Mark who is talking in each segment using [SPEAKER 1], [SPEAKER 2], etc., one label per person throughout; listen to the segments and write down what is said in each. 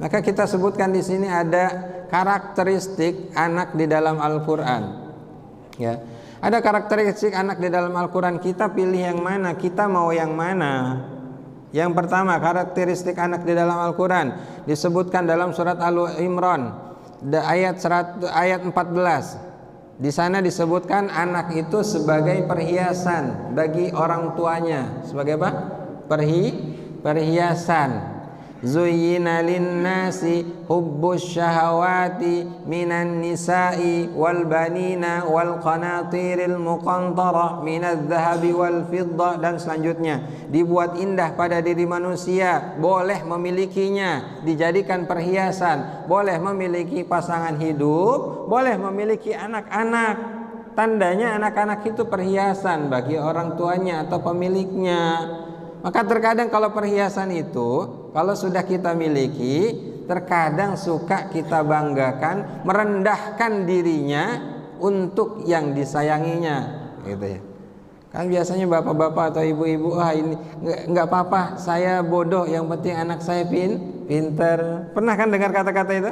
[SPEAKER 1] Maka kita sebutkan di sini ada karakteristik anak di dalam Al-Qur'an. Ya. Ada karakteristik anak di dalam Al-Qur'an, kita pilih yang mana, kita mau yang mana. Yang pertama, karakteristik anak di dalam Al-Qur'an disebutkan dalam surat Al-Imran ayat 14. Di sana disebutkan anak itu sebagai perhiasan bagi orang tuanya. Sebagai apa? Perhiasan. Zuyyina lin-nasi hubbus syahawati minan nisa'i wal banina wal qanatiril muqantara minadh dhahabi wal fiddah, dan selanjutnya dibuat indah pada diri manusia, boleh memilikinya, dijadikan perhiasan, boleh memiliki pasangan hidup, boleh memiliki anak-anak. Tandanya anak-anak itu perhiasan bagi orang tuanya atau pemiliknya. Maka terkadang kalau perhiasan itu, kalau sudah kita miliki, terkadang suka kita banggakan, merendahkan dirinya untuk yang disayanginya, gitu ya. Kan biasanya bapak-bapak atau ibu-ibu, ini nggak apa-apa, saya bodoh, yang penting anak saya pinter. Pernah kan dengar kata-kata itu?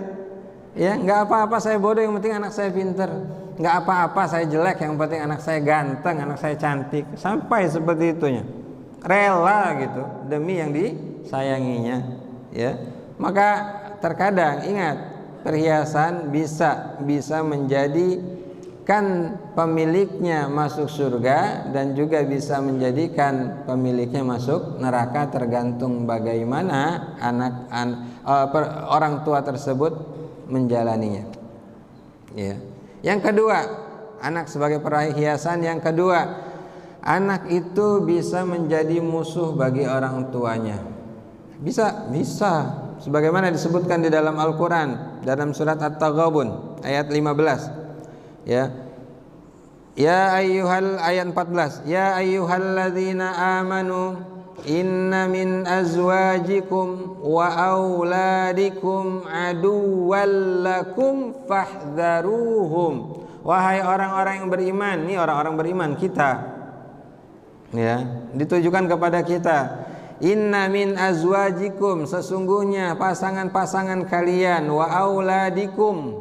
[SPEAKER 1] Ya, nggak apa-apa saya bodoh, yang penting anak saya pinter. Nggak apa-apa saya jelek, yang penting anak saya ganteng, anak saya cantik. Sampai seperti itunya. Rela gitu demi yang disayanginya, ya. Maka terkadang ingat, perhiasan bisa menjadikan pemiliknya masuk surga dan juga bisa menjadikan pemiliknya masuk neraka, tergantung bagaimana orang tua tersebut menjalaninya, ya. Yang kedua, anak sebagai perhiasan. Yang kedua, anak itu bisa menjadi musuh bagi orang tuanya. Bisa. Sebagaimana disebutkan di dalam Al-Qur'an dalam surat At-Taghabun ayat 15. Ya. Ayat 14. Ya ayyuhalladzina amanu inna min azwajikum wa auladikum aduwwal lakum fahdharuhum. Wahai orang-orang yang beriman, ini orang-orang beriman kita. Ya, ditujukan kepada kita. Inna min azwajikum, sesungguhnya pasangan-pasangan kalian, wa auladikum,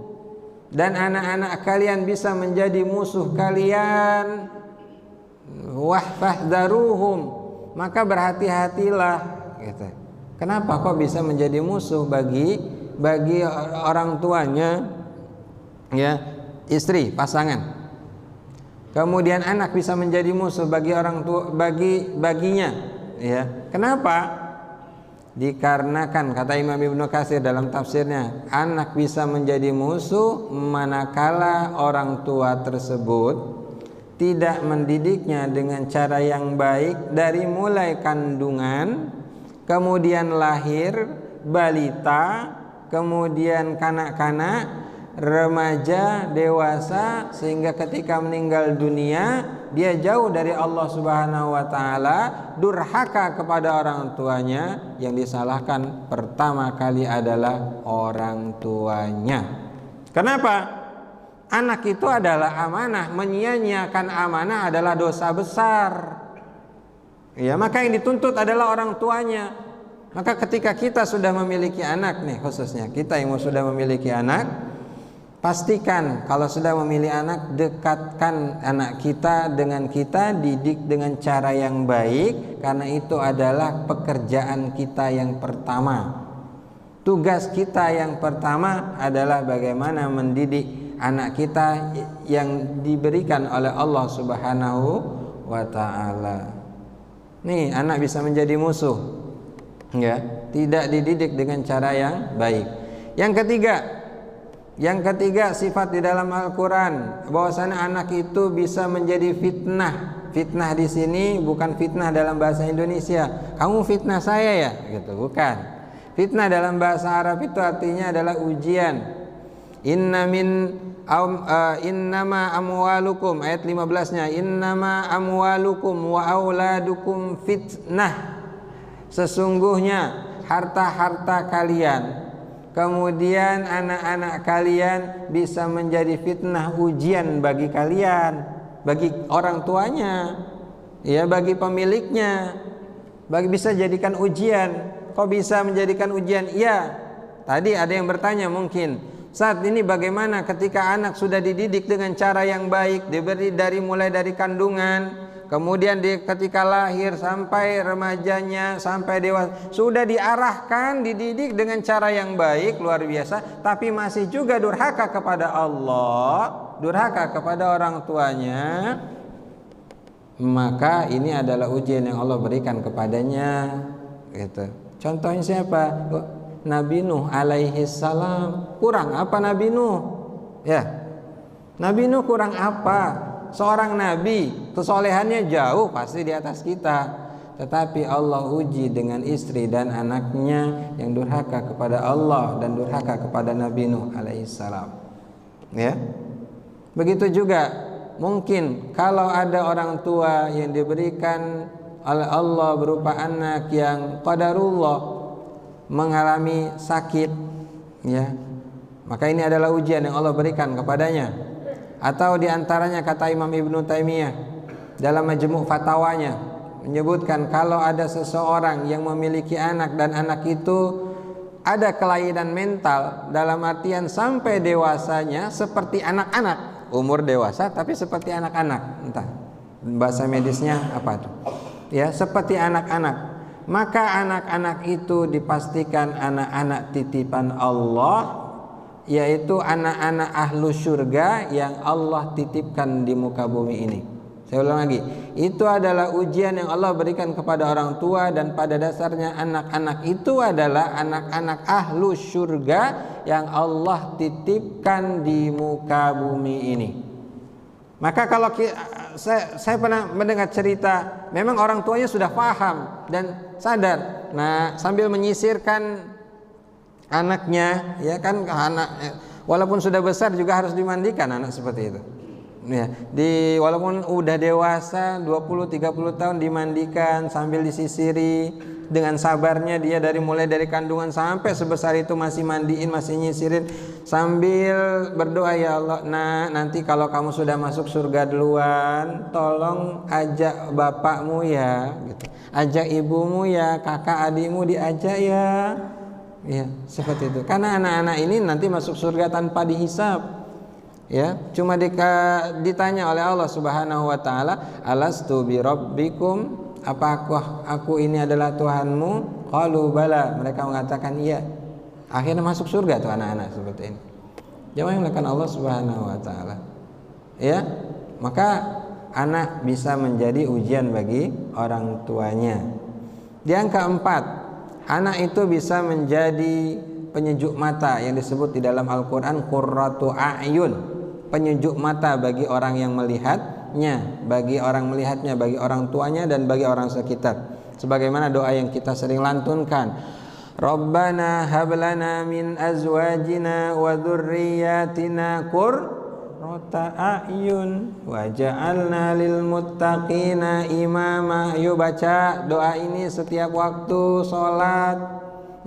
[SPEAKER 1] dan anak-anak kalian bisa menjadi musuh kalian. Wahfahdharuhum, maka berhati-hatilah, gitu. Kenapa kok bisa menjadi musuh bagi orang tuanya? Ya, istri, pasangan. Kemudian anak bisa menjadi musuh bagi orang tua, baginya, ya. Kenapa? Dikarenakan kata Imam Ibnu Katsir dalam tafsirnya, anak bisa menjadi musuh manakala orang tua tersebut tidak mendidiknya dengan cara yang baik dari mulai kandungan, kemudian lahir, balita, kemudian kanak-kanak, remaja, dewasa, sehingga ketika meninggal dunia dia jauh dari Allah Subhanahu wa taala, durhaka kepada orang tuanya. Yang disalahkan pertama kali adalah orang tuanya. Kenapa? Anak itu adalah amanah, menyia-nyiakan amanah adalah dosa besar. Ya, maka yang dituntut adalah orang tuanya. Maka ketika kita sudah memiliki anak nih, khususnya kita yang sudah memiliki anak, pastikan kalau sudah memilih anak, dekatkan anak kita dengan kita, didik dengan cara yang baik, karena itu adalah pekerjaan kita yang pertama. Tugas kita yang pertama adalah bagaimana mendidik anak kita yang diberikan oleh Allah Subhanahu wa taala. Nih, anak bisa menjadi musuh, ya, tidak dididik dengan cara yang baik. Yang ketiga, sifat di dalam Al-Qur'an bahwasanya anak itu bisa menjadi fitnah. Fitnah di sini bukan fitnah dalam bahasa Indonesia, kamu fitnah saya ya, gitu, bukan. Fitnah dalam bahasa Arab itu artinya adalah ujian. Innama amwalukum, ayat 15-nya, innama amwalukum wa auladukum fitnah. Sesungguhnya harta-harta kalian, kemudian anak-anak kalian bisa menjadi fitnah, ujian bagi kalian, bagi orang tuanya, ya, bagi pemiliknya, bisa jadikan ujian. Kok bisa menjadikan ujian? Iya, Tadi ada yang bertanya mungkin, saat ini bagaimana ketika anak sudah dididik dengan cara yang baik, diberi mulai dari kandungan, kemudian ketika lahir sampai remajanya, sampai dewasa, sudah diarahkan, dididik dengan cara yang baik, luar biasa, tapi masih juga durhaka kepada Allah, durhaka kepada orang tuanya, maka ini adalah ujian yang Allah berikan kepadanya, gitu. Contohnya siapa? Nabi Nuh alaihi salam. Kurang apa Nabi Nuh? Ya. Nabi Nuh kurang apa? Seorang nabi, kesolehannya jauh pasti di atas kita. Tetapi Allah uji dengan istri dan anaknya yang durhaka kepada Allah dan durhaka kepada Nabi Nuh alaihi salam. Ya. Begitu juga mungkin kalau ada orang tua yang diberikan oleh Allah berupa anak yang qadarullah mengalami sakit, ya, maka ini adalah ujian yang Allah berikan kepadanya. Atau diantaranya kata Imam Ibnu Taimiyah dalam Majmu' Fatawanya menyebutkan kalau ada seseorang yang memiliki anak dan anak itu ada kelainan mental, dalam artian sampai dewasanya seperti anak-anak, umur dewasa tapi seperti anak-anak, entah bahasa medisnya apa tuh, ya, seperti anak-anak, maka anak-anak itu dipastikan anak-anak titipan Allah, yaitu anak-anak ahlu surga yang Allah titipkan di muka bumi ini. Saya ulang lagi, itu adalah ujian yang Allah berikan kepada orang tua, dan pada dasarnya anak-anak itu adalah anak-anak ahlu surga yang Allah titipkan di muka bumi ini. Maka kalau saya pernah mendengar cerita, memang orang tuanya sudah paham dan sadar. Nah, sambil menyisirkan anaknya, ya kan, anak walaupun sudah besar juga harus dimandikan anak seperti itu. Ya, walaupun udah dewasa 20-30 tahun dimandikan sambil disisiri, dengan sabarnya dia mulai dari kandungan sampai sebesar itu masih mandiin, masih nyisirin sambil berdoa, ya Allah, nah nanti kalau kamu sudah masuk surga duluan, tolong ajak bapakmu ya, gitu. Ajak ibumu ya, kakak adikmu diajak ya. Ya, seperti itu. Karena anak-anak ini nanti masuk surga tanpa dihisab. Ya, cuma ditanya oleh Allah Subhanahu wa taala, alastu bi rabbikum, apakah aku ini adalah Tuhanmu? Qalu bala, mereka mengatakan iya. Akhirnya masuk surga tuh anak-anak seperti ini. Jamaah yang dimuliakan Allah Subhanahu wa taala. Ya, maka anak bisa menjadi ujian bagi orang tuanya. Yang keempat, anak itu bisa menjadi penyejuk mata yang disebut di dalam Al-Qur'an qurratu a'yun. Penyejuk mata bagi orang yang melihatnya, bagi orang tuanya dan bagi orang sekitar. Sebagaimana doa yang kita sering lantunkan, Rabbana hablana min azwajina wa dzurriyyatina qurrata a'yun waj'alna lil muttaqina imama. Yuk baca doa ini setiap waktu sholat,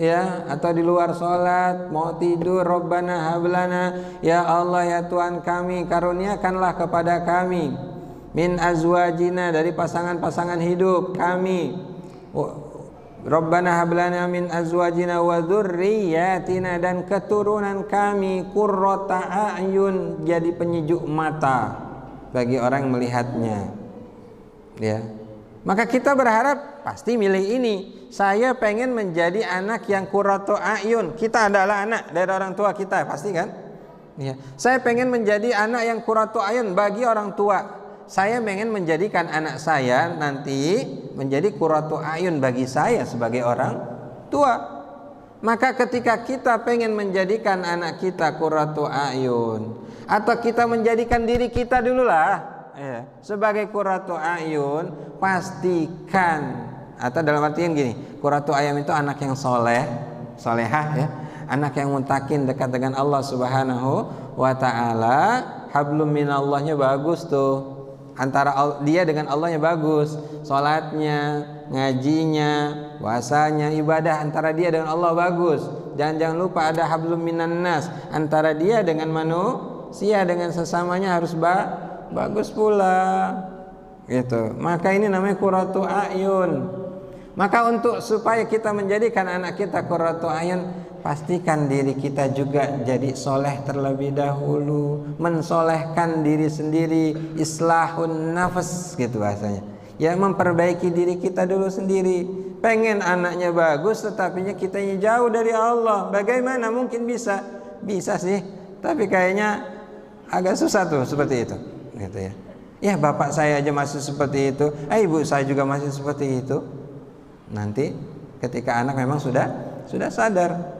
[SPEAKER 1] ya, atau di luar sholat, mau tidur. Rabbana hablana, ya Allah ya Tuhan kami, karuniakanlah kepada kami, min azwajina, dari pasangan-pasangan hidup kami, Rabbana hablana min azwajina wa dzurriyyatina, dan keturunan kami, qurrata a'yun, jadi penyejuk mata bagi orang melihatnya, ya. Maka kita berharap pasti milih ini. Saya pengen menjadi anak yang qurratu a'yun. Kita adalah anak dari orang tua kita, pasti kan? Ya. Saya pengen menjadi anak yang qurratu a'yun bagi orang tua. Saya pengen menjadikan anak saya nanti menjadi qurratu a'yun bagi saya sebagai orang tua. Maka ketika kita pengen menjadikan anak kita qurratu a'yun, atau kita menjadikan diri kita dululah, ya, sebagai qurratu a'yun, pastikan, atau dalam artian gini, qurratu a'yun itu anak yang solehah, ya, anak yang mutakin, dekat dengan Allah Subhanahu wa taala, hablum minallahnya bagus tuh, antara dia dengan Allahnya bagus, salatnya, ngajinya, puasanya, ibadah antara dia dengan Allah bagus. Jangan lupa ada hablum minan nas, antara dia dengan manusia, dengan sesamanya harus bagus pula, gitu. Maka ini namanya qurratu a'yun. Maka supaya kita menjadikan anak kita qurratu a'yun, pastikan diri kita juga jadi soleh terlebih dahulu, mensolehkan diri sendiri, islahun nafas gitu bahasanya. Ya, memperbaiki diri kita dulu sendiri. Pengen anaknya bagus tetapinya kitanya jauh dari Allah, bagaimana mungkin bisa? Bisa sih, tapi kayaknya agak susah tuh seperti itu gitu ya. Ya, bapak saya aja masih seperti itu, ibu saya juga masih seperti itu. Nanti ketika anak memang sudah sadar,